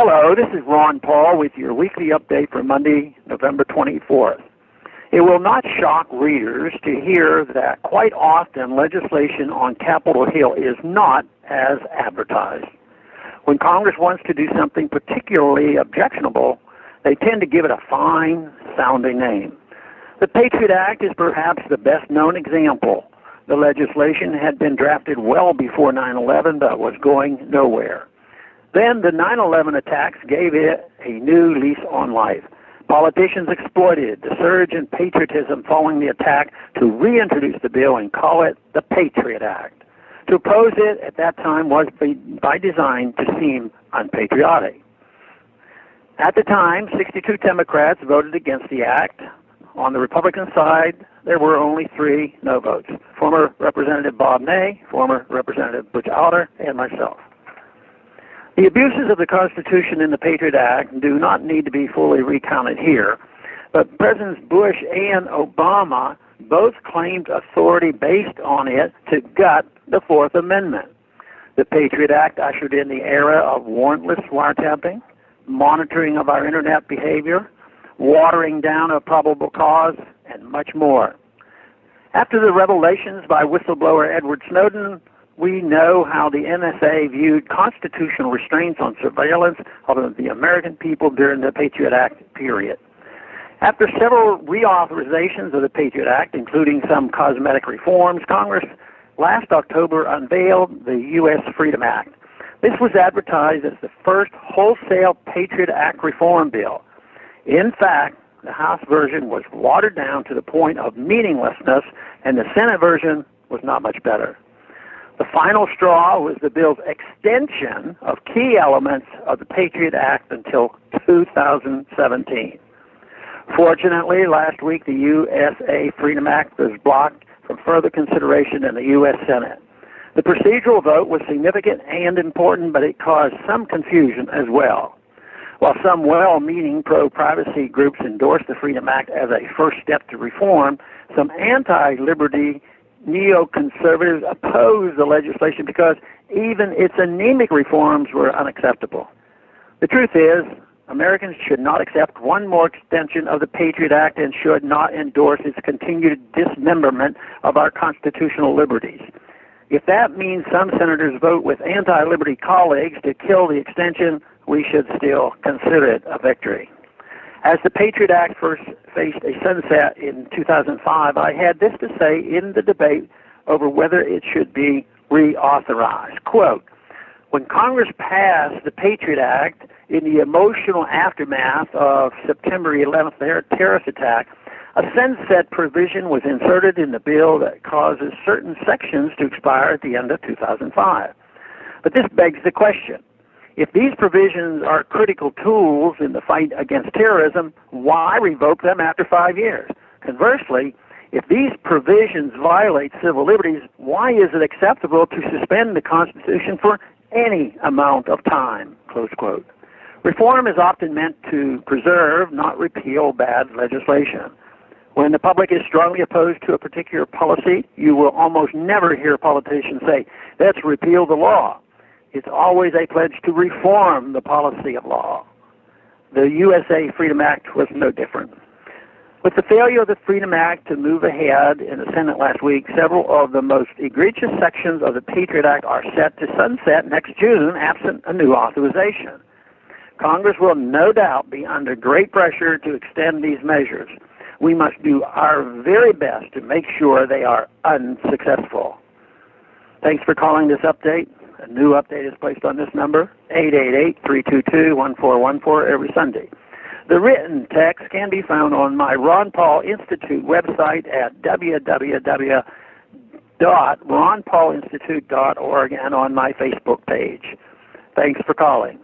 Hello, this is Ron Paul with your weekly update for Monday, November 24th. It will not shock readers to hear that quite often legislation on Capitol Hill is not as advertised. When Congress wants to do something particularly objectionable, they tend to give it a fine-sounding name. The Patriot Act is perhaps the best-known example. The legislation had been drafted well before 9/11 but was going nowhere. Then the 9/11 attacks gave it a new lease on life. Politicians exploited the surge in patriotism following the attack to reintroduce the bill and call it the Patriot Act. To oppose it at that time was by design to seem unpatriotic. At the time, 62 Democrats voted against the act. On the Republican side, there were only 3 no votes: former Representative Bob Ney, former Representative Butch Otter, and myself. The abuses of the Constitution and the Patriot Act do not need to be fully recounted here, but Presidents Bush and Obama both claimed authority based on it to gut the Fourth Amendment. The Patriot Act ushered in the era of warrantless wiretapping, monitoring of our Internet behavior, watering down of probable cause, and much more. After the revelations by whistleblower Edward Snowden, we know how the NSA viewed constitutional restraints on surveillance of the American people during the Patriot Act period. After several reauthorizations of the Patriot Act, including some cosmetic reforms, Congress last October unveiled the U.S. Freedom Act. This was advertised as the first wholesale Patriot Act reform bill. In fact, the House version was watered down to the point of meaninglessness, and the Senate version was not much better. The final straw was the bill's extension of key elements of the Patriot Act until 2017. Fortunately, last week the USA Freedom Act was blocked from further consideration in the U.S. Senate. The procedural vote was significant and important, but it caused some confusion as well. While some well-meaning pro-privacy groups endorsed the Freedom Act as a first step to reform, some anti-liberty neoconservatives opposed the legislation because even its anemic reforms were unacceptable. The truth is, Americans should not accept one more extension of the Patriot Act and should not endorse its continued dismemberment of our constitutional liberties. If that means some senators vote with anti-liberty colleagues to kill the extension, we should still consider it a victory. As the Patriot Act first faced a sunset in 2005, I had this to say in the debate over whether it should be reauthorized. Quote, when Congress passed the Patriot Act in the emotional aftermath of September 11th terrorist attack, a sunset provision was inserted in the bill that causes certain sections to expire at the end of 2005. But this begs the question. If these provisions are critical tools in the fight against terrorism, why revoke them after 5 years? Conversely, if these provisions violate civil liberties, why is it acceptable to suspend the Constitution for any amount of time? Close quote. Reform is often meant to preserve, not repeal, bad legislation. When the public is strongly opposed to a particular policy, you will almost never hear politicians say, let's repeal the law. It's always a pledge to reform the policy of law. The USA Freedom Act was no different. With the failure of the Freedom Act to move ahead in the Senate last week, several of the most egregious sections of the Patriot Act are set to sunset next June absent a new authorization. Congress will no doubt be under great pressure to extend these measures. We must do our very best to make sure they are unsuccessful. Thanks for calling this update. A new update is placed on this number, 888-322-1414, every Sunday. The written text can be found on my Ron Paul Institute website at www.ronpaulinstitute.org and on my Facebook page. Thanks for calling.